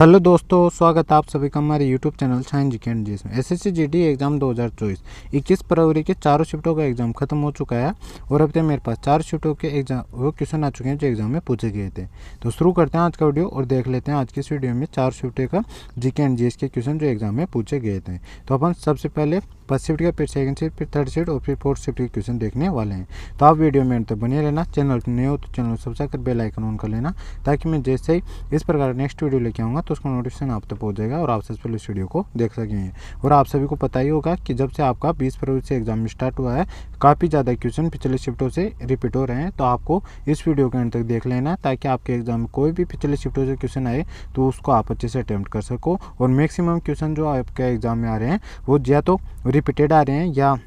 Hello दोस्तों, स्वागत है आप सभी का हमारे YouTube channel science GK and GS में। एसएससी जीडी एग्जाम 2024 21 फरवरी के चारों शिफ्टों का एग्जाम खत्म हो चुका है और अब तक मेरे पास 4 शिफ्टों के एग्जाम वो क्वेश्चन आ चुके हैं जो एग्जाम में पूछे गए थे। तो शुरू करते हैं आज का वीडियो और देख लेते हैं आज की इस वीडियो में 4 शिफ्टों का जीके एंड जीएस के क्वेश्चन जो एग्जाम में पूछे गए थे। तो अपन सबसे पहले फर्स्ट शिफ्ट का, फिर सेकंड शिफ्ट, फिर थर्ड शिफ्ट और फिर फोर्थ शिफ्ट के क्वेश्चन देखने वाले हैं। तो आप वीडियो में तो बने रहना। चैनल पर नए हो तो चैनल सब्सक्राइब कर बेल आइकन ऑन कर लेना, ताकि मैं जैसे ही इस प्रकार नेक्स्ट वीडियो लेके आऊँगा तो उसका नोटिफिकेशन आप तक पहुँच जाएगा और आप सबसे पहले इस वीडियो को देख सकेंगे। और आप सभी को पता ही होगा कि जब से आपका 20 फरवरी से एग्जाम स्टार्ट हुआ है, काफ़ी ज़्यादा क्वेश्चन पिछले शिफ्टों से रिपीट हो रहे हैं। तो आपको इस वीडियो के अंत तक देख लेना, ताकि आपके एग्जाम में कोई भी पिछले शिफ्टों से क्वेश्चन आए तो उसको आप अच्छे से अटेम्प्ट कर सको। और मैक्सिमम क्वेश्चन जो आपके एग्जाम में आ रहे हैं वो या तो रिपीटेड आ रहे हैं या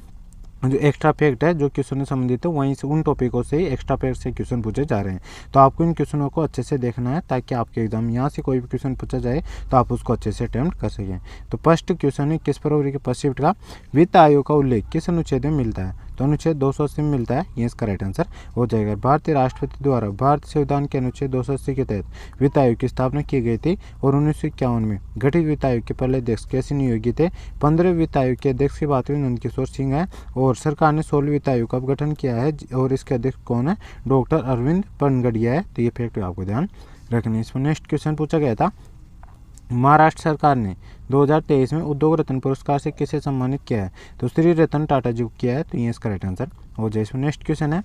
जो एक्स्ट्रा फैक्ट है जो क्वेश्चन से संबंधित है वहीं से उन टॉपिकों से ही एक्स्ट्रा फैक्ट से क्वेश्चन पूछे जा रहे हैं। तो आपको इन क्वेश्चनों को अच्छे से देखना है, ताकि आपके एग्जाम यहाँ से कोई भी क्वेश्चन पूछा जाए तो आप उसको अच्छे से अटेम्प्ट कर सकें। तो फर्स्ट क्वेश्चन है 21 फरवरी के फर्स्ट शिफ्ट का, वित्त आयोग का उल्लेख किस अनुच्छेद में मिलता है? तो अनुच्छेद 280 में मिलता है। ये इसका राइट आंसर हो जाएगा। भारतीय राष्ट्रपति द्वारा भारतीय संविधान के अनुच्छेद 280 के तहत वित्त आयोग की स्थापना की गई थी और 1951 में गठित वित्त आयोग के पहले अध्यक्ष कैसे नियोजित थे? 15 वित्त आयोग के अध्यक्ष की बात हुई नंदकिशोर सिंह है और सरकार ने 16 वित्त आयोग का गठन किया है और इसके अध्यक्ष कौन है? डॉक्टर अरविंद पनगड़िया है। तो ये फैक्ट आपको ध्यान रखना है। इसमें नेक्स्ट क्वेश्चन पूछा गया था, महाराष्ट्र सरकार ने 2023 में उद्योग रत्न पुरस्कार से किसे सम्मानित किया है? तो श्री रतन टाटा जी को किया है। तो ये इसका राइट आंसर हो जाए। इसमें नेक्स्ट क्वेश्चन है,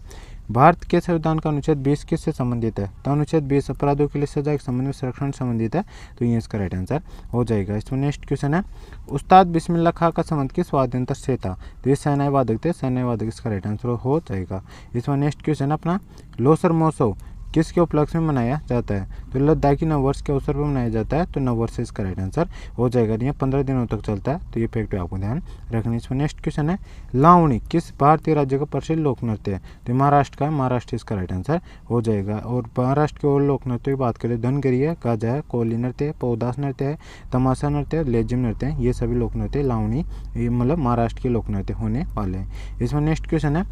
भारत के संविधान का अनुच्छेद 20 किससे संबंधित है? तो अनुच्छेद 20 अपराधों के लिए सजा के संबंध में संरक्षण संबंधित है। तो ये इसका राइट आंसर हो जाएगा। इसमें नेक्स्ट क्वेश्चन है, उस्ताद बिस्मिल्लाह खां का संबंध किस वाद्य यंत्र से था? तो ये शहनाई वादक थे। शहनाई वादक इसका राइट आंसर हो जाएगा। इसमें नेक्स्ट क्वेश्चन अपना, लोसर महोत्सव किसके उपलक्ष्य में मनाया जाता है? तो लद्दाखी नववर्ष के अवसर पर मनाया जाता है। तो नववर्ष इसका राइट आंसर हो जाएगा। ये 15 दिनों तक चलता है। तो ये फैक्ट आपको ध्यान रखना है। इसमें नेक्स्ट क्वेश्चन है, लावणी किस भारतीय राज्य का प्रसिद्ध लोक नृत्य है? तो महाराष्ट्र का, महाराष्ट्र इसका राइट आंसर हो जाएगा। और महाराष्ट्र के और लोक नृत्य की बात करें, धनगरी है, गाजा है, कोली नृत्य है, पौदास नृत्य है, तमाशा नृत्य है, लेजिम नृत्य है। ये सभी लोक नृत्य लावणी ये मतलब महाराष्ट्र के लोक नृत्य होने वाले हैं। इसमें नेक्स्ट क्वेश्चन है,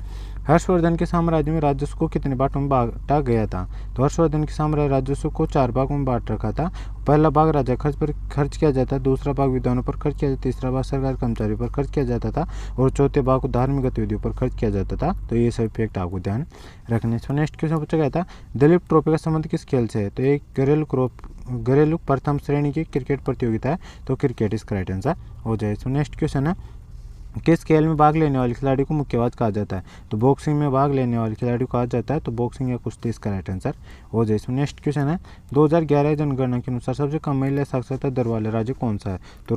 हर्षवर्धन के साम्राज्य में राजस्व को कितने भागों में बांटा गया था? तो हर्षवर्धन के साम्राज्य राजस्व को 4 भागों में बांट रखा था। पहला भाग राजा खर्च पर खर्च किया जाता, दूसरा भाग विद्वानों पर खर्च किया जाता, तीसरा भाग सरकारी कर्मचारियों पर खर्च किया जाता था और चौथे भाग को धार्मिक गतिविधियों पर खर्च किया जाता था। तो ये सभी फैक्ट आपको ध्यान रखने। इसमें नेक्स्ट क्वेश्चन पूछा गया था, दिलीप ट्रॉफी का संबंध किस खेल से है? तो एक घरेलू प्रथम श्रेणी की क्रिकेट प्रतियोगिता है। तो क्रिकेट इसका राइट आंसर हो जाए। इसमें नेक्स्ट क्वेश्चन है, किस खेल में भाग लेने वाले खिलाड़ी को मुक्केबाज कहा जाता है? तो बॉक्सिंग में भाग लेने वाले खिलाड़ी को कहा जाता है। तो बॉक्सिंग या कुश्ती इसका राइट आंसर हो जाए। इसमें नेक्स्ट क्वेश्चन है, 2011 जनगणना के अनुसार सबसे कम महिला साक्षरता दर वाला राज्य कौन सा है? तो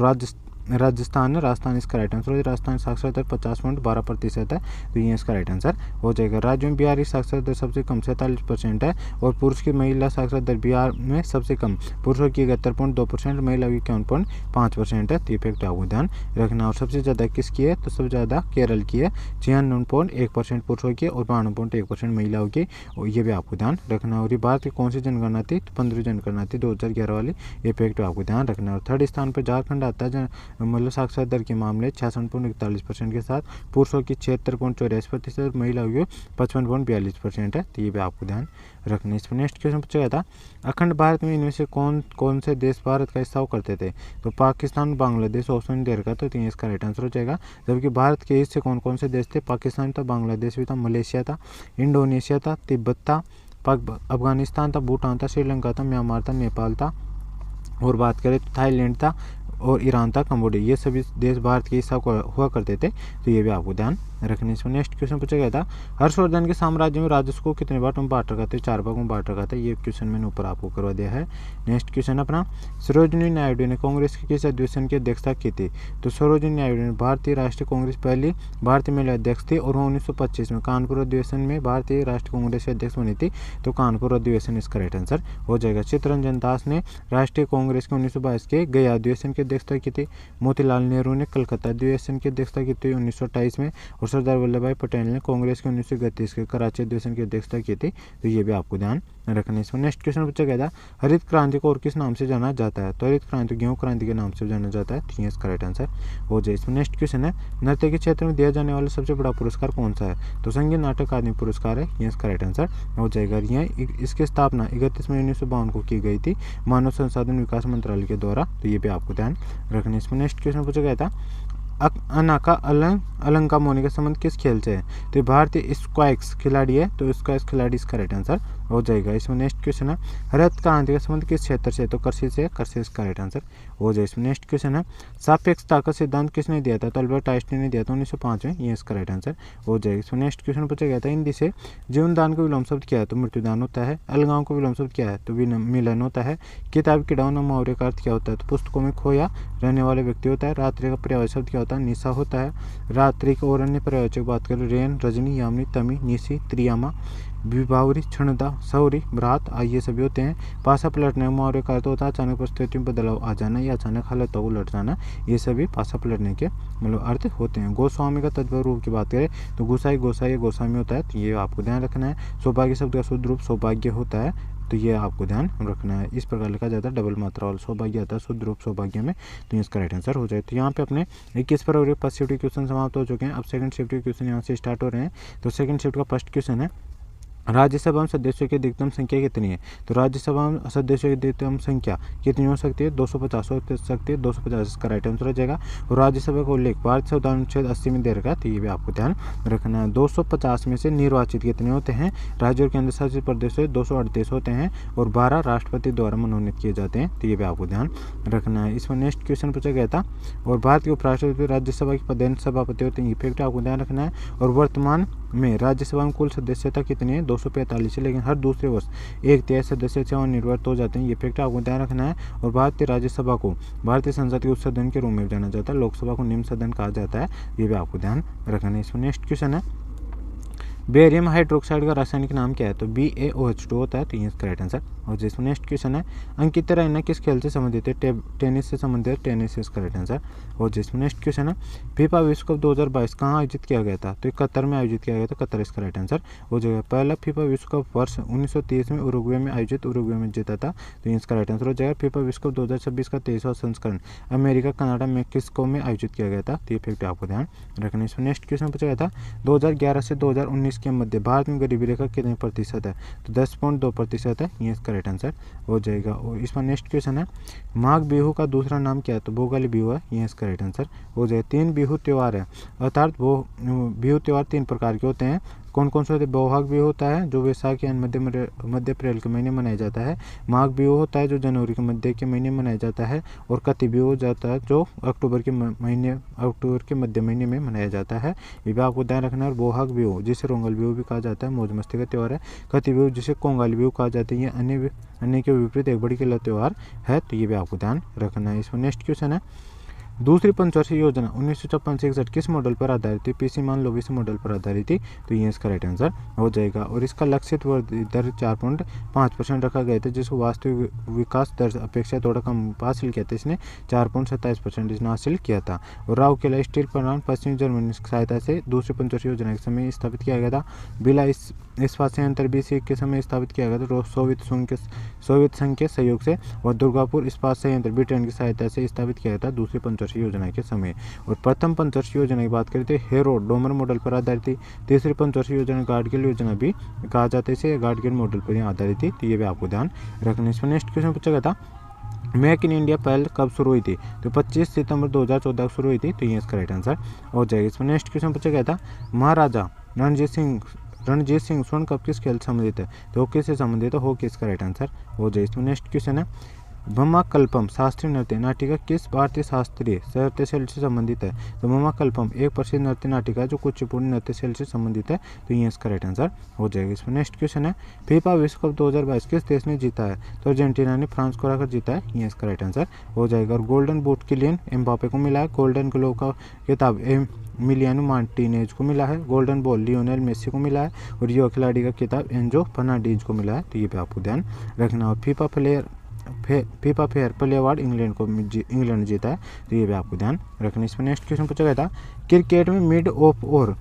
राजस्थान है। राजस्थान इसका राइट आंसर हो जाए। राजस्थान साक्षरता दर 50.12% है। तो ये इसका राइट आंसर हो जाएगा। राज्य में बिहार की साक्षरता दर सबसे कम 47% है और पुरुष की महिला साक्षरता दर बिहार में सबसे कम, पुरुषों की 71.2%, महिला की 51.5% है। तो ये फैक्ट आपको ध्यान रखना। और सबसे ज़्यादा किसकी है? तो सबसे ज़्यादा केरल की है, 96.1% पुरुषों की और 92.1% महिलाओं की। और ये भी आपको ध्यान रखना। और ये भारत की कौन सी जनगणना थी? तो 15वीं जनगणना थी 2011 वाली। ये फैक्ट आपको ध्यान रखना। और थर्ड स्थान पर झारखंड आता है मतलब साक्षरता दर के मामले 66.41% के साथ, पुरुषों की 76.84%, महिलाओं की 55.42% है। तो ये भी आपको ध्यान रखना। इसमें नेक्स्ट क्वेश्चन पूछा गया था, अखंड भारत में इनमें से कौन से देश भारत का हिस्सा करते थे? तो पाकिस्तान, बांग्लादेश ऑप्शन दे रखा। तो इसका राइट आंसर हो जाएगा। जबकि भारत के हिस्से कौन से देश थे? पाकिस्तान था, बांग्लादेश भी था, मलेशिया था, इंडोनेशिया था, तिब्बत था, अफगानिस्तान था, भूटान था, श्रीलंका था, म्यांमार था, नेपाल था और बात करें तो थाईलैंड था और ईरान था, कंबोडिया। ये सभी देश भारत के हिस्सा हुआ करते थे। तो ये भी आपको ध्यान रखने। इसमें नेक्स्ट क्वेश्चन पूछा गया था, हर्षवर्धन के साम्राज्य में राजस्व को कितने भागों में बांट रखा था? 4 भागों में बांट रखा था। ये क्वेश्चन मैंने ऊपर आपको करवा दिया है। नेक्स्ट क्वेश्चन अपना, सरोजिनी नायडू ने कांग्रेस के किस अधिवेशन की अध्यक्षता की थी? तो सरोजिनी नायडू ने भारतीय राष्ट्रीय कांग्रेस पहली भारतीय महिला अध्यक्ष थी और 1925 में कानपुर अधिवेशन में भारतीय राष्ट्रीय कांग्रेस की अध्यक्ष बनी थी। तो कानपुर अधिवेशन इसका राइट आंसर हो जाएगा। चित्तरंजन दास ने राष्ट्रीय कांग्रेस के 1922 के गया अधिवेशन की अध्यक्षता की थी। मोतीलाल नेहरू ने कलकत्ता अधिवेशन की अध्यक्षता की थी 1928 में और और सरदार वल्लभ भाई पटेल ने कांग्रेस के 1931 के कराची अधिवेशन की अध्यक्षता की थी, तो ये भी आपको ध्यान रखना है। इसमें नेक्स्ट क्वेश्चन पूछा गया था हरित क्रांति को और किस नाम से जाना जाता है, तो हरित क्रांति गेहूं क्रांति के नाम से जाना जाता है, तो ये इसका राइट आंसर हो जाए। इसमें नेक्स्ट क्वेश्चन है नृत्य के क्षेत्र में दिया जाने वाला सबसे बड़ा पुरस्कार कौन सा है, तो संगीत नाटक अकादमी पुरस्कार है, ये इसका राइट आंसर हो जाएगा। इसकी स्थापना 31 मई 1952 को की गई थी मानव संसाधन विकास मंत्रालय के द्वारा, तो ये भी आपको ध्यान रखना है। इसमें नेक्स्ट क्वेश्चन पूछा गया था अनाका अलंका मोनी का संबंध किस खेल से है, तो भारतीय स्क्वैश खिलाड़ी है, तो स्क्वैश खिलाड़ी इसका राइट आंसर हो जाएगा। इसमें नेक्स्ट क्वेश्चन है हरित क्रांति का संबंध किस क्षेत्र से, तो कृषि से, कृषि इसका राइट आंसर हो जाए। इसमें नेक्स्ट क्वेश्चन है सापेक्षता का सिद्धांत किसने दिया था, तो अल्बर्ट आइंस्टीन ने दिया था 1905 में, ये इसका राइट आंसर हो जाएगा। इसमें नेक्स्ट क्वेश्चन पूछा गया था हिंदी से जीवन दान का विलोम शब्द क्या है, तो मृत्युदान होता है। अलगांव का विलोम शब्द क्या है, तो मिलन होता है। किताब किड़ाउन मुहावरे का अर्थ क्या होता है, तो पुस्तकों में खोया रहने वाले व्यक्ति होता है। रात्रि का पर्यायवाची शब्द क्या होता है, निशा होता है। रात्रि के और अन्य पर्यायवाची बात करें रेन, रजनी, यामिनी, तमी, निशी, त्रियामा, विभावरी, क्षणदा, सौरी, रात, ये सभी होते हैं। पासा पलटने मुहावरे का अर्थ होता है अचानक परिस्थितियों में बदलाव आ जाना या अचानक हालतों को उलट जाना, ये सभी पासा पलटने के मतलब अर्थ होते हैं। गोस्वामी का तत्व रूप की बात करें तो गोसाई, गोसाई, गोस्वामी होता है, तो ये आपको ध्यान रखना है। सौभाग्य शब्द का शुद्ध रूप सौभाग्य होता है, तो ये आपको ध्यान रखना है। इस प्रकार लिखा जाता है डबल मात्रा वाला सौभाग्य आता है शुद्ध रूप सौभाग्य में, तो इसका राइट आंसर हो जाए। तो यहाँ पे अपने 21 फरवरी फर्स्ट शिफ्ट के क्वेश्चन समाप्त हो चुके हैं। अब सेकंड शिफ्ट के क्वेश्चन यहाँ से स्टार्ट हो रहे हैं। तो सेकंड शिफ्ट का फर्स्ट क्वेश्चन है राज्यसभा में सदस्यों की अधिकतम संख्या कितनी है, तो राज्यसभा में सदस्यों की अधिकतम संख्या कितनी हो सकती है, 250 हो सकती है, 250 इसका राइट आंसर हो जाएगा। और राज्यसभा का उल्लेख भारतीय संविधान अनुच्छेद 80 में दे रखा है, तो ये भी आपको ध्यान रखना है। 250 में से निर्वाचित कितने होते हैं, राज्य और केंद्र शासित प्रदेश से 238 होते हैं और 12 राष्ट्रपति द्वारा मनोनीत किए जाते हैं, तो ये भी आपको ध्यान रखना है। इसमें नेक्स्ट क्वेश्चन पूछा गया था और भारत के उपराष्ट्रपति राज्यसभा के पदेन सभापति होते हैं, इफेक्ट आपको ध्यान रखना है। और वर्तमान में राज्यसभा में कुल सदस्यता कितनी है, 245 है, लेकिन हर दूसरे वर्ष 1/3 सदस्य सेवानिवृत्त हो जाते हैं, ये फैक्ट आपको ध्यान रखना है। और भारतीय राज्यसभा को भारतीय संसद के उच्च सदन के रूप में जाना जाता है, लोकसभा को निम्न सदन कहा जाता है, ये भी आपको ध्यान रखना है। इसमें नेक्स्ट क्वेश्चन है बेरियम हाइड्रोक्साइड का रासायनिक नाम क्या है, तो BaOH2 होता है, तो ये इसका राइट आंसर। और जिसमें नेक्स्ट क्वेश्चन है अंकिता रैना किस खेल से संबंधित है, टेनिस से संबंधित है, टेनिस से इसका राइट आंसर। और जिसमें नेक्स्ट क्वेश्चन है फीफा विश्व कप 2022 कहाँ आयोजित किया गया था, तो कतर में आयोजित किया गया था, कतर इसका राइट आंसर हो जाएगा। पहला फीफा विश्व कप वर्ष 1930 में उरुग्वे में आयोजित उरुग्वे में जीता था, तो इसका राइट आंसर हो जाएगा। फीफा विश्व कप 2026 का 23वां संस्करण अमेरिका, कनाडा, मेक्सिको में आयोजित किया गया था, तो ये फैक्ट आपको ध्यान रखना है। इसमें नेक्स्ट क्वेश्चन पूछा गया था 2011 से 2019 के मध्य भारत में गरीबी रेखा कितने प्रतिशत है, तो 10.2% है, ये इसका राइट आंसर हो जाएगा। और इसमें नेक्स्ट क्वेश्चन है माघ बिहू का दूसरा नाम क्या है, तो भोगाली बिहू है, ये इसका राइट आंसर हो जाएगा। 3 बिहू त्यौहार है, अर्थात बिहू त्यौहार 3 प्रकार के होते हैं। कौन कौन से होते हैं, बोहाग बिहू होता है जो वैशाख या मध्य अप्रैल के महीने मनाया जाता है। माघ बिहू होता है जो जनवरी के मध्य के महीने मनाया जाता है। और कति बिहू हो जाता है जो अक्टूबर के मध्य महीने में मनाया जाता है, ये भी आपको ध्यान रखना है। और बोहाग बिहू जिसे रोंगल बिहू भी कहा जाता है, मौज मस्ती का त्यौहार है। कति बिहू जिसे कोंगाली बिहू कहा जाता है, ये अन्य के विपरीत एक बड़ी किला त्यौहार है, तो ये भी आपको ध्यान रखना है। इसमें नेक्स्ट क्वेश्चन है दूसरी पंचवर्षीय योजना 1956 से 61 किस मॉडल पर आधारित थी, PC मान लोविस मॉडल पर आधारित थी, तो ये इसका राइट आंसर हो जाएगा। और इसका लक्षित वृद्धि दर 4.5% रखा गया था, जिसको वास्तविक विकास दर अपेक्षा थोड़ा कम हासिल किया था, इसने 4.27% इसने हासिल किया था। और राउरकेला स्टील प्लांट पश्चिमी जर्मनी की सहायता से दूसरी पंचवर्षीय योजना के समय स्थापित किया गया था। बिला इस्पात संयंत्र BC के समय स्थापित किया गया था सोवियत संघ के सहयोग से। और दुर्गापुर इस्पात संयंत्र ब्रिटेन की सहायता से स्थापित किया गया था दूसरी पंचवर्षीय योजना के समय। और प्रथम पंचवर्षीय योजना की बात करें तो हेरो डोमर मॉडल पर आधारित थी। तीसरी पंचवर्षीय योजना गार्डगिल योजना भी कहा जाता है, इसे गार्डगिल मॉडल पर आधारित थी, तो ये भी आपको ध्यान रखना। इसमें नेक्स्ट क्वेश्चन पूछा गया था मेक इन इंडिया पहल कब शुरू हुई थी, तो 25 सितंबर 2014 को शुरू हुई थी, तो ये इसका राइट आंसर हो जाएगा। इसमें नेक्स्ट क्वेश्चन पूछा गया था महाराजा रणजीत सिंह स्वर्ण कप किस खेल से संबंधित है, तो हॉकी से संबंधित है, हॉकी इसका राइट आंसर हो जाए। इसमें नेक्स्ट क्वेश्चन है ब्रह्मकल्पम शास्त्रीय नृत्य नाटिका किस भारतीय शास्त्रीय नृत्य शैली से संबंधित है, तो ब्रह्मकल्पम एक प्रसिद्ध नृत्य नाटिका है जो कुचिपुड़ी नृत्य शैली से संबंधित है, तो ये इसका राइट आंसर हो जाएगा। इसमें नेक्स्ट क्वेश्चन है फीफा विश्व कप 2022 किस देश ने जीता है, तो अर्जेंटीना ने फ्रांस को हराकर जीता है, ये इसका राइट आंसर हो जाएगा। और गोल्डन बूट किलियन एम्बापे को मिला है, गोल्डन ग्लोव का खिताब मिलियानो मार्टिनेज को मिला है, गोल्डन बॉल लियोनेल मेसी को मिला है, और युवा खिलाड़ी का खिताब एंजो फर्नांडीज को मिला है, तो ये भी आपको ध्यान रखना। और FIFA fair play award England जीता है, तो ये भी आपको ध्यान रखना। इसमें नेक्स्ट क्वेश्चन पूछा गया था क्रिकेट में मिड ऑफ ओवर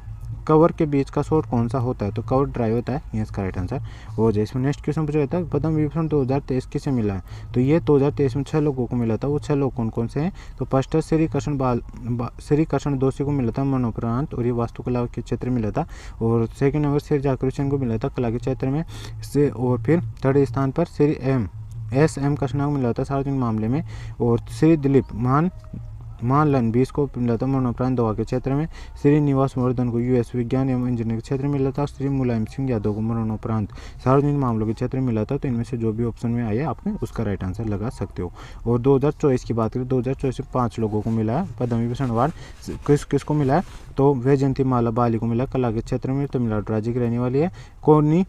कवर के बीच का शॉट कौन सा होता है? तो कवर ड्राइव होता है, ये इसका राइट आंसर हो जाए। इसमें नेक्स्ट क्वेश्चन पूछा जाता है पद्म विभूषण 2023 किसे मिला है? तो ये 2023 में 6 लोगों को मिला था। वो 6 लोग कौन कौन से हैं? तो फर्स्ट है श्री कृष्ण दोषी को मिला था मरणोपरांत, और ये वास्तुकला के क्षेत्र में मिला था। और सेकंड नंबर श्री जाकिर हुसैन को मिला था कला के क्षेत्र में से। और फिर थर्ड स्थान पर श्री एस.एम. कृष्णा को मिला था सार्वजनिक मामले में। और श्री दिलीप मानलन 20 को मिला था मरणोपरांत दवा के क्षेत्र में। श्रीनिवास वर्धन को यूएस विज्ञान एवं इंजीनियरिंग के क्षेत्र में मिला था। श्री मुलायम सिंह यादव को मरणोपरांत सार्वजनिक मामलों के क्षेत्र में मिला था। तो इनमें से जो भी ऑप्शन में आया आपने उसका राइट आंसर लगा सकते हो। और 2024 की बात करें, 2024 में 5 लोगों को मिला है पद्म विभूषण अवार्ड। किसको मिला है? तो वैजयंती माला बाली को मिला कला के क्षेत्र में, तमिलनाडु राज्य की रहने वाली है। कोनी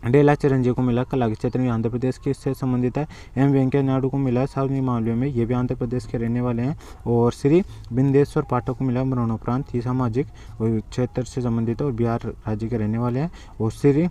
डेला चिरंजीव को मिला कला के क्षेत्र में, आंध्र प्रदेश के से संबंधित है। एम वेंकैया नायडू को मिला सार्वजनिक मामले में, ये भी आंध्र प्रदेश के रहने वाले हैं। और श्री बिंदेश्वर पाठक को मिला मरणोपरांत, ये सामाजिक क्षेत्र से संबंधित है और बिहार राज्य के रहने वाले हैं। और श्री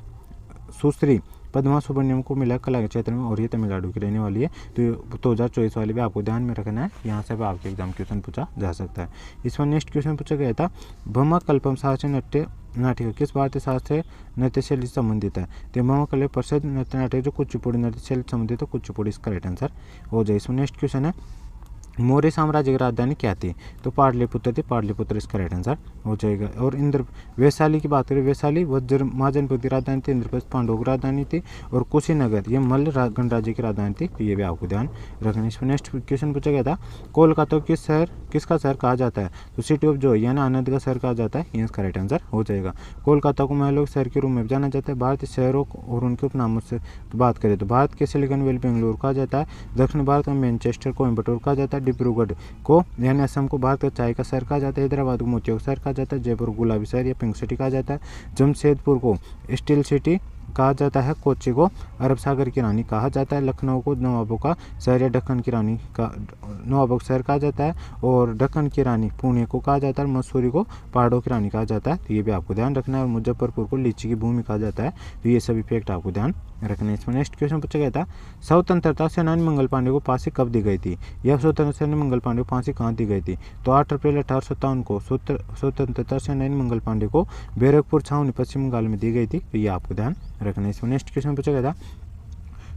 सुश्री पद्मा सुब्रमण्यम को मिला कला के क्षेत्र में, और ये तमिलनाडु की रहने वाली है। तो 2024 वाले भी आपको ध्यान में रखना है, यहाँ से भी आपके एग्जाम क्वेश्चन पूछा जा सकता है। इस पर नेक्स्ट क्वेश्चन पूछा गया था भमा कल्पम शास्त्रीय नाटिका किस भारतीय शास्त्रीय नृत्य शैली से संबंधित है? तो भमा कल्प प्रसिद्ध नृत्य नाटक जो कुचिपुड़ी नृत्य शैली से संबंधित है, कुचिपुड़ी इसका राइट आंसर हो जाए। इसमें नेक्स्ट क्वेश्चन है मौर्य साम्राज्य की राजधानी क्या थी? तो पाटलिपुत्र थी, पाटलिपुत्र इसका राइट आंसर हो जाएगा। और इंद्र वैशाली की बात करें, वैशाली वज्र महाजनपद की राजधानी थी, इंद्रप्रस्थ पांडवों की राजधानी थी। और कुशीनगर ये मल्ल गणराज्य की राजधानी थी। तो ये भी आपको ध्यान रखना। इसमें नेक्स्ट क्वेश्चन पूछा गया था कोलकाता को किसका शहर कहा जाता है? तो सिटी ऑफ जॉय यानी आनंद का शहर कहा जाता है, ये इसका राइट आंसर हो जाएगा। कोलकाता को महलों के शहर के रूप में जाना जाता है। भारतीय शहरों और उनके उपनामों से बात करें तो भारत के सिलिकॉन वैली बेंगलुरु कहा जाता है। दक्षिण भारत में मैनचेस्टर कोयम्बटूर कहा जाता है। डिब्रूगढ़ को यानी असम को भारत का चाय का शहर कहा जाता है। हैदराबाद को मोतियों का शहर कहा जाता है। जयपुर को गुलाबी शहर या पिंक सिटी कहा जाता है। जमशेदपुर को स्टील सिटी कहा जाता है। कोच्चि को अरब सागर की रानी कहा जाता है। लखनऊ को नवाबों का शहर या दक्कन की रानी का नवाबों का शहर कहा जाता है। और दक्कन की रानी पुणे को कहा जाता है। मसूरी को पहाड़ों की रानी कहा जाता है। तो ये भी आपको ध्यान रखना है। और मुजफ्फरपुर को लीची की भूमि कहा जाता है। तो ये सभी फैक्ट आपको ध्यान रखना है। इसमें नेक्स्ट क्वेश्चन पूछा गया था स्वतंत्रता सेनानी मंगल पांडे को फांसी कब दी गई थी? यह स्वतंत्रता सेनानी मंगल पांडे को फांसी कहाँ दी गई थी? तो 8 अप्रैल 1857 को स्वतंत्रता सेनानी मंगल पांडे को बैरकपुर छावनी पश्चिम बंगाल में दी गई थी। तो ये आपको ध्यान रखना है। इसमें नेक्स्ट क्वेश्चन पूछा गया था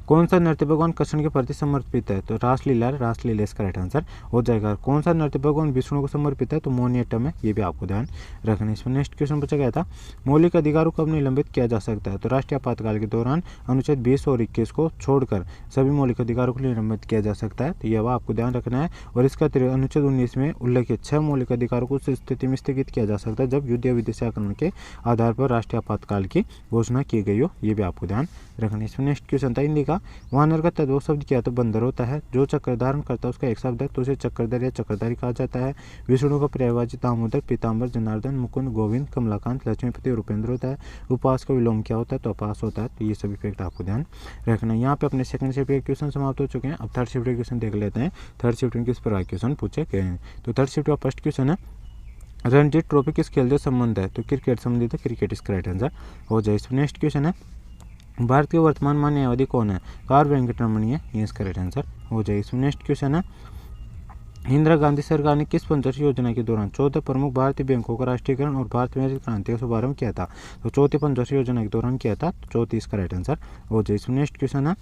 कौन सा नृत्य भगवान कृष्ण के प्रति समर्पित है? तो रासलीला इसका राइट आंसर हो जाएगा। कौन सा नृत्य भगवान विष्णु को समर्पित है? तो मोहिनीअट्टम है। ये भी आपको ध्यान रखना है। इसमें नेक्स्ट क्वेश्चन पूछा गया था मौलिक अधिकारों को कब निलंबित किया जा सकता है? तो राष्ट्रीय आपातकाल के दौरान अनुच्छेद 20 और 21 को छोड़कर सभी मौलिक अधिकारों को निलंबित किया जा सकता है। तो यह आपको ध्यान रखना है। और इसका अनुच्छेद 19 में उल्लेखित 6 मौलिक अधिकारों को उस स्थिति में स्थगित किया जा सकता है जब युद्ध या विदेशी आक्रमण के आधार पर राष्ट्रीय आपातकाल की घोषणा की गई हो। ये भी आपको ध्यान रखना है। इसमें नेक्स्ट क्वेश्चन था हिंदी का वानर का तद्भव शब्द क्या? तो बंदर होता है। जो चक्र धारण करता है उसका एक शब्द है तो उसे चक्रधर या चक्रधारी कहा जाता है। विष्णु का पर्यायवाची दामोदर, पीताम्बर, जनार्दन, मुकुंद, गोविंद, कमलाकांत, लक्ष्मीपति और उपेंद्र होता है। उपास का विलोम क्या होता है? तो अपास होता है। तो ये सभी फैक्ट आपको ध्यान रखना है। यहाँ पे अपने सेकंड शिफ्ट के क्वेश्चन समाप्त हो चुके हैं। अब थर्ड शिफ्ट के क्वेश्चन देख लेते हैं। थर्ड शिफ्ट में किस प्रकार क्वेश्चन पूछे गए हैं? तो थर्ड शिफ्ट का फर्स्ट क्वेश्चन है रणजी ट्रॉफी किस खेल से संबंध है? तो क्रिकेट संबंधित है। क्रिकेट इसका राइट आंसर हो जाए। नेक्स्ट क्वेश्चन है भारत के वर्तमान मान्य न्यायाधीश कौन है? कार वेंकटरमणी है। ये इसका राइट आंसर हो जाए। नेक्स्ट क्वेश्चन है इंदिरा गांधी सरकार ने किस पंचवर्षीय योजना के दौरान 14 प्रमुख भारतीय बैंकों का राष्ट्रीयकरण और भारत में क्रांति का शुभारंभ किया था? तो चौथी पंचवर्षीय योजना के दौरान किया था। तो चौथी इसका राइट आंसर हो जाए। नेक्स्ट क्वेश्चन है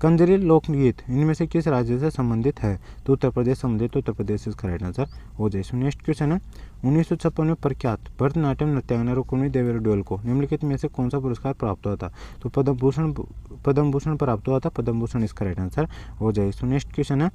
कंजरी लोकगीत इनमें से किस राज्य से संबंधित है? तो उत्तर प्रदेश संबंधित। उत्तर प्रदेश इसका राइट आंसर हो जाए। नेक्स्ट क्वेश्चन है 1956 में प्रख्यात भरतनाट्यम नृत्यांगना रुक्मिणी देवी डोल को निम्नलिखित में से कौन सा पुरस्कार प्राप्त हुआ था? तो पद्म भूषण प्राप्त हुआ था। पद्म भूषण इसका राइट आंसर हो जाए। नेक्स्ट क्वेश्चन है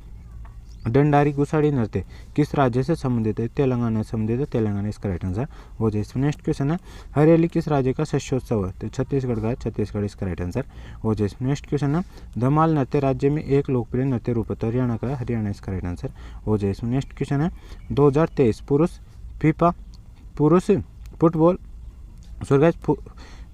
डंडारी गुसाड़ी नृत्य किस राज्य से संबंधित है? तेलंगाना से संबंधित है। तेलंगाना इसका राइट आंसर हो जाए। नेक्स्ट क्वेश्चन है हरियाली किस राज्य का शस्योत्सव है? तो छत्तीसगढ़ का है। छत्तीसगढ़ इसका राइट आंसर हो जाए। नेक्स्ट क्वेश्चन है धमाल नृत्य राज्य में एक लोकप्रिय नृत्य रूप है? तो हरियाणा का है। हरियाणा इसका राइट आंसर हो जाए। नेक्स्ट क्वेश्चन है 2023 पुरुष फुटबॉल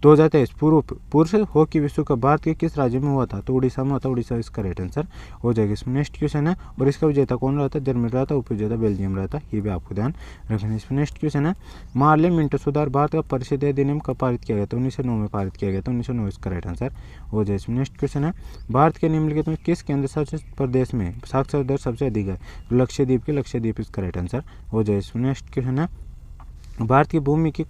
2023 पुरुष हॉकी विश्व कप भारत के किस राज्य में हुआ था? तो उड़ीसा में हुआ था। उड़ीसा इसका राइट आंसर हो जाएगा। इसमें नेक्स्ट क्वेश्चन है और इसका विजेता कौन रहा था? जर्मनी रहा था। उपविजेता बेल्जियम रहा था। ये भी आपको ध्यान रखना है। इसमें नेक्स्ट क्वेश्चन है मार्ले मिंटो सुधार भारत का परिषद अधिनियम कब पारित किया गया? तो 1909 में पारित किया गया था। 1909 इसका राइट आंसर हो जाए। इसमें नेक्स्ट क्वेश्चन है भारत के निम्नलिखित में किस केंद्र शासित प्रदेश में साक्षरता दर सबसे अधिक है? तो लक्षद्वीप इसका राइट आंसर हो जाए। इसमें नेक्स्ट क्वेश्चन है भारत की भूमि की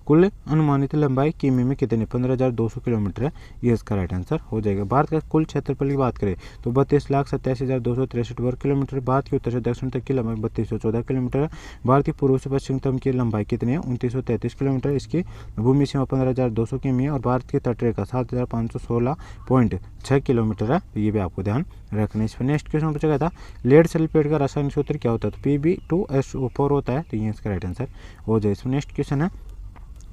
कुल अनुमानित लंबाई किमी में कितनी 15,200 किलोमीटर है, ये इसका राइट आंसर हो जाएगा। भारत का कुल क्षेत्रफल की बात करें तो 32,87,263 वर्ग किलोमीटर। भारत की उत्तर से दक्षिण तक की लंबाई 3214 किलोमीटर है। भारत की पूर्व से पश्चिम की लंबाई कितनी है 2933 किलोमीटर। इसकी भूमि सीमा 15,200 किमी है और भारत की तटरेखा 7,516.6 किलोमीटर है। तो ये भी आपको ध्यान रखना है। इस पर नेक्स्ट क्वेश्चन पूछा गया था लेड सल्फेट का रासायनिक सूत्र क्या होता है, तो Pb2SO4 होता है। तो ये इसका राइट आंसर हो जाए। इस पर नेक्स्ट क्वेश्चन है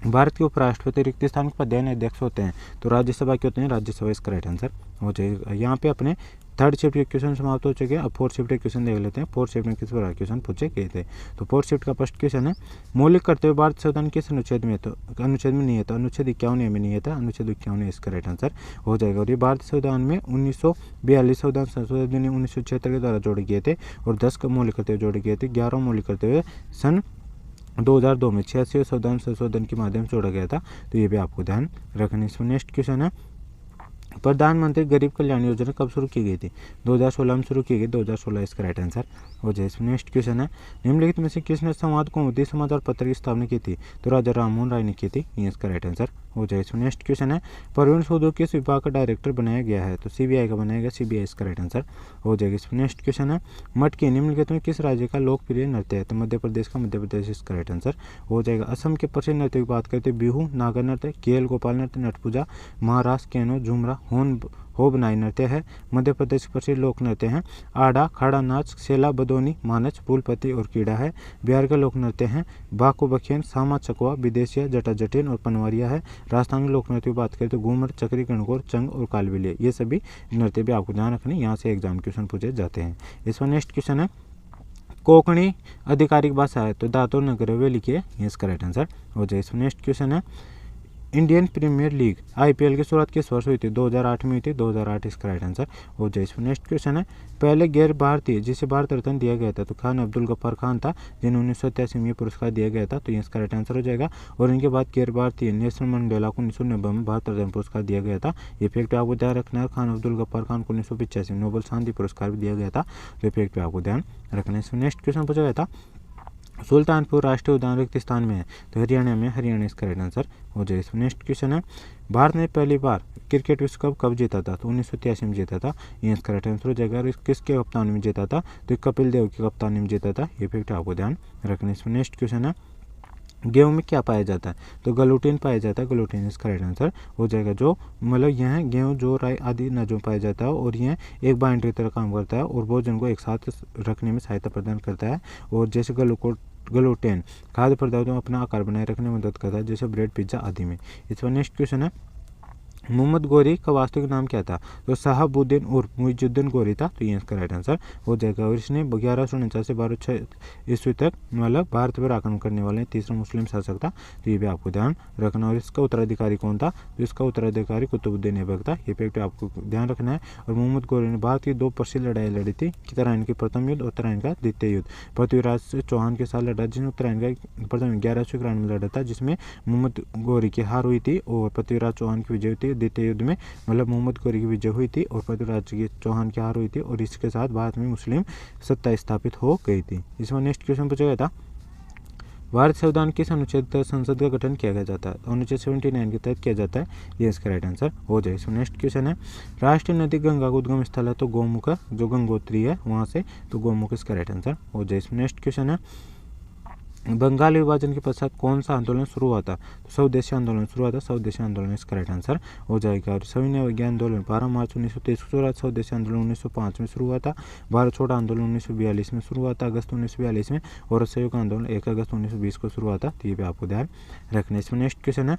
भारत के उपराष्ट्रपति रिक्त स्थान पर अध्ययन अध्यक्ष होते हैं, तो राज्यसभा के होते हैं, राज्यसभा इसका राइट आंसर हो जाएगा। यहाँ पे अपने थर्ड शिफ्ट के क्वेश्चन समाप्त हो चुके हैं। अब फोर्थ शिफ्ट के क्वेश्चन देख लेते हैं। फोर्थ शिफ्ट में किस प्रकार क्वेश्चन पूछे गए थे, तो फोर्थ शिफ्ट का फर्स्ट क्वेश्चन है मौलिक कर्तव्य भारत संविधान किस अनुच्छेद में, तो अनुच्छेद में नहीं है, तो अनुच्छेद 51 में नहीं है, था अनुच्छेद 51 इसका राइट आंसर हो जाएगा। और ये भारतीय संविधान में 1942 संविधान संशोधन अधिनियम 1976 के द्वारा जोड़े गए थे और 10 मौलिक कर्तव्य जोड़े गए थे। 11 मौलिक कर्तव्य सन 2002 में 86 संविधान संशोधन के माध्यम से जोड़ा गया था। तो ये भी आपको ध्यान रखना। इसमें नेक्स्ट क्वेश्चन है प्रधानमंत्री गरीब कल्याण योजना कब शुरू की गई थी, 2016 में शुरू की गई, 2016 इसका राइट आंसर हो जाए। इसमें नेक्स्ट क्वेश्चन है निम्नलिखित में से किसने संवाद कौमुदी समाज और पत्र की स्थापना की थी, तो राजा राममोहन राय ने की थी। ये इसका राइट आंसर हो जाए। इसमें नेक्स्ट क्वेश्चन है प्रवीण सूद किस विभाग का डायरेक्टर बनाया गया है, तो CBI का बनाया गया, CBI इसका राइट आंसर हो जाएगा। इसमें नेक्स्ट क्वेश्चन है मटकी निम्नलिखित में किस राज्य का लोकप्रिय नृत्य है, तो मध्य प्रदेश का, मध्य प्रदेश इसका राइट आंसर हो जाएगा। असम के प्रसिद्ध नृत्य की बात करते हैं बिहू, नागा नृत्य, केल गोपाल नृत्य, नट पूजा, महाराष्ट्र केनो, झुमरा, हो बनाई नृत्य है। मध्य प्रदेश के प्रसिद्ध लोक नृत्य हैं आड़ा, खड़ा नाच, सेला, बदोनी, मानच, फूलपति और कीड़ा है। बिहार के लोक नृत्य हैं बाको बखेन, सामा चकवा, विदेशिया, जटा जटिन और पनवारिया है। राजस्थान के लोक नृत्य की बात करें तो घूमर, चक्री, गणगौर, चंग और कालबिलिया, ये सभी नृत्य भी आपको ध्यान रखने, यहाँ से एग्जाम क्वेश्चन पूछे जाते हैं। इसमें नेक्स्ट क्वेश्चन है कोंकणी आधिकारिक भाषा है, तो दादर नगर हवेली की है, ये इसका राइट आंसर हो जाए। इसमें नेक्स्ट क्वेश्चन है इंडियन प्रीमियर लीग IPL की शुरुआत किस वर्ष हुई थी, 2008 में हुई थी, 2008 इसका राइट आंसर हो जाए। इसमें नेक्स्ट क्वेश्चन है पहले गैर भारतीय जिसे भारत रत्न दिया गया था, तो खान अब्दुल गफ्फार खान था जिन्हें 1987 में पुरस्कार दिया गया था। तो ये इसका राइट आंसर हो जाएगा। और इनके बाद गैर भारतीय नेल्सन मंडेला को 1990 में भारत रत्न पुरस्कार दिया गया था। ये फैक्ट आपको ध्यान रखना है। खान अब्दुल गफ्फार खान को 1985 में नोबेल शांति पुरस्कार भी दिया गया था। तो ये फैक्ट आपको ध्यान रखना है। इसमें नेक्स्ट क्वेश्चन पूछा गया था सुल्तानपुर राष्ट्रीय उद्यान रिक्त स्थान में है, तो हरियाणा में, हरियाणा इसका राइट आंसर हो जाए। इसमें नेक्स्ट क्वेश्चन है भारत ने पहली बार क्रिकेट विश्व कप कब जीता था, तो 1983 में जीता था। ये इसका राइट आंसर हो जाएगा। और किसके कप्तान में जीता था, तो कपिल देव के कप्तानी में जीता था। ये फैक्ट आपको ध्यान रखना। इसमें नेक्स्ट क्वेश्चन है गेहूं में क्या पाया जाता है, तो ग्लूटेन पाया जाता है। ग्लूटेन इसका राइट आंसर हो जाएगा। जो मतलब यह गेहूं, जो राई आदि अनाजों में पाया जाता है और यह एक बाइंडर की तरह काम करता है और भोजन को एक साथ रखने में सहायता प्रदान करता है। और जैसे ग्लूटेन खाद्य पदार्थों में अपना आकार बनाए रखने में मदद करता है, जैसे ब्रेड, पिज्जा आदि में। इस पर नेक्स्ट क्वेश्चन है मोहम्मद गोरी का वास्तविक नाम क्या था, तो शहाबुद्दीन उर्फ मुइजुद्दीन गोरी था। तो ये इसका राइट आंसर हो जाएगा। और इसने 1149 से 1206 ईस्वी तक मतलब भारत पर आक्रमण करने वाले तीसरा मुस्लिम शासक था। तो ये भी आपको ध्यान रखना। और इसका उत्तराधिकारी कौन था, तो इसका उत्तराधिकारी कुतुबुद्दीन ऐबक था। ये फैक्ट आपको ध्यान रखना है। और मोहम्मद गोरी ने भारत की 2 प्रसिद्ध लड़ाई लड़ी थी, उत्तरायण की प्रथम युद्ध और उत्तरायण का द्वितीय युद्ध। पृथ्वीराज चौहान के साथ लड़ा, जिसने उत्तरायण का प्रथम 1191 में लड़ा था, जिसमें मोहम्मद गोरी की हार हुई थी और पृथ्वीराज चौहान की विजय हुई थी। द्वितीय युद्ध में मतलब मोहम्मद गोरी की विजय हुई थी और पृथ्वीराज चौहान की हार हुई थी और इसके साथ भारत में मुस्लिम सत्ता स्थापित हो गई थी। इसमें नेक्स्ट क्वेश्चन पूछा गया था भारत संविधान किस अनुच्छेद तहत संसद का गठन किया जाता है, अनुच्छेद 79 के तहत किया जाता है। ये इसका राइट आंसर हो जाए। इसमें नेक्स्ट क्वेश्चन है राष्ट्रीय नदी गंगा का उद्गम स्थल है, तो गौमुख, जो गंगोत्री है वहाँ से, तो गौमुख इसका राइट आंसर हो जाए। इसमें नेक्स्ट क्वेश्चन है बंगाल विभाजन के पश्चात कौन सा आंदोलन शुरू हुआ था, तो स्वदेशी आंदोलन शुरू हुआ था। स्वदेशी आंदोलन इसका राइट आंसर हो जाएगा। और सविनय विज्ञान आंदोलन 12 मार्च 1923 को शुरू हुआ। स्वदेशी आंदोलन 1905 में शुरू हुआ था। भारत छोड़ो आंदोलन 1942 में शुरू हुआ था, अगस्त 1942 में। और असहयोग आंदोलन 1 अगस्त 1920 को शुरू हुआ था। तो ये भी आपको ध्यान रखना। इसमें नेक्स्ट क्वेश्चन है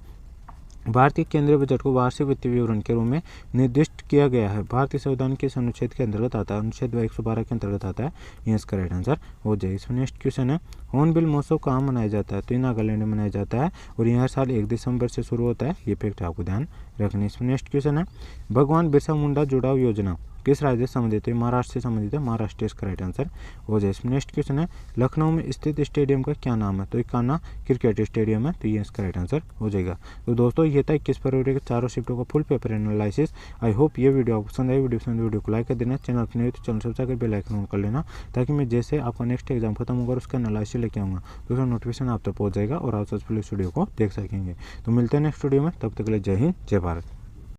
भारतीय केंद्रीय बजट को वार्षिक वित्तीय विवरण के रूप में निर्दिष्ट किया गया है, भारतीय संविधान के अनुच्छेद के अंतर्गत आता है, अनुच्छेद 112 के अंतर्गत आता है। ये इसका राइट आंसर हो जाए। इसमें नेक्स्ट क्वेश्चन है हॉर्नबिल महोत्सव कहाँ मनाया जाता है, तो नागालैंड में मनाया जाता है और यह हर साल 1 दिसंबर से शुरू होता है। ये फैक्ट आपको ध्यान रखना। इसमें नेक्स्ट क्वेश्चन है भगवान बिरसा मुंडा जुड़ाव योजना किस राज्य से संबंधित है? महाराष्ट्र से संबंधित है, महाराष्ट्र इसका राइट आंसर हो जाए। इसमें नेक्स्ट क्वेश्चन है, लखनऊ में स्थित स्टेडियम का क्या नाम है? तो इक्काना क्रिकेट स्टेडियम है, तो ये इसका राइट आंसर हो जाएगा। तो दोस्तों ये था 21 फरवरी के चारों शिफ्टों का full paper analysis. I hope ये वीडियो आपको पसंद आई। वीडियो को लाइक कर देना, चैनल पर नहीं तो चैनल सब्सक्राइब कर बेल आइकन ऑन कर लेना, ताकि मैं जैसे आपका नेक्स्ट एग्जाम खत्म होगा उसका एनालिसिस लेके आऊँगा दोस्तों नोटिफिकेशन आप तक पहुँच जाएगा और आप सक्सेसफुल इस वीडियो को देख सकेंगे। तो मिलते हैं नेक्स्ट वीडियो में, तब तक के लिए जय हिंद, जय भारत।